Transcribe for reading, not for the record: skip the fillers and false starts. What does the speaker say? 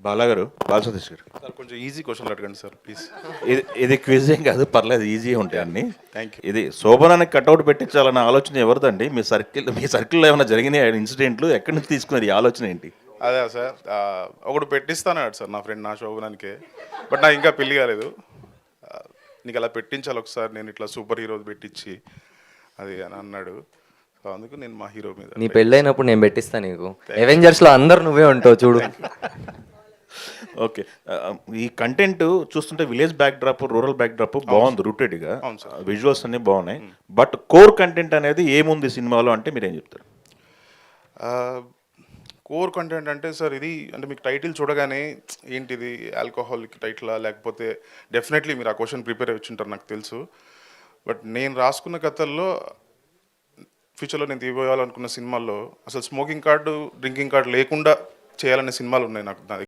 బాలాగారు, బాలసతీష్ గారు, సార్ కొంచెం ఈజీ క్వశ్చన్లు అడగండి సార్ ప్లీజ్. ఇది క్విజ్ ఏం కాదు, పర్లేదు, ఈజీ ఉంటాయి అన్ని. Thank you. ఇది శోభనానికి కట్అవుట్ పెట్టించాలన్న ఆలోచన ఎవరిదండి? మీ సర్కిల్లో ఏమైనా జరిగినాయి ఇన్సిడెంట్లు? ఎక్కడి నుంచి తీసుకున్నారు ఈ ఆలోచన ఏంటి? అదే సార్ ఒకడు పెట్టిస్తానన్నాడు సార్ నా ఫ్రెండ్ నా శోభనానికే, బట్ నాకు ఇంకా పెళ్లి కాలేదు. నీకు అలా పెట్టించాలి ఒకసారి, నేను ఇట్లా సూపర్ హీరో పెట్టించి అది అని అన్నాడు. సో అందుకు నేను మా హీరో మీద. నీ పెళ్ళైనప్పుడు నేను పెట్టిస్తా నీకు. అవెంజర్స్లో అందరు నువ్వే ఉంటావు చూడు. ఓకే, ఈ కంటెంట్ చూస్తుంటే village back drop, rural back drop బాగుంది, రూటెడ్గా. అవును సార్. విజువల్స్ అన్ని బాగున్నాయి. బట్ కోర్ కంటెంట్ అనేది ఏముంది సినిమాలో అంటే మీరేం చెప్తారు? కోర్ కంటెంట్ అంటే సార్ ఇది, అంటే మీకు టైటిల్ చూడగానే ఏంటిది ఆల్కహాలిక్ టైటిలా, లేకపోతే డెఫినెట్లీ మీరు ఆ క్వశ్చన్ ప్రిపేర్ అయ్యి ఉంటారు నాకు తెలుసు. బట్ నేను రాసుకున్న కథల్లో ఫ్యూచర్లో నేను తీయాలనుకున్న సినిమాల్లో అసలు స్మోకింగ్ కార్డు, డ్రింకింగ్ కార్డు లేకుండా చేయాలనే సినిమాలు ఉన్నాయి నాకు.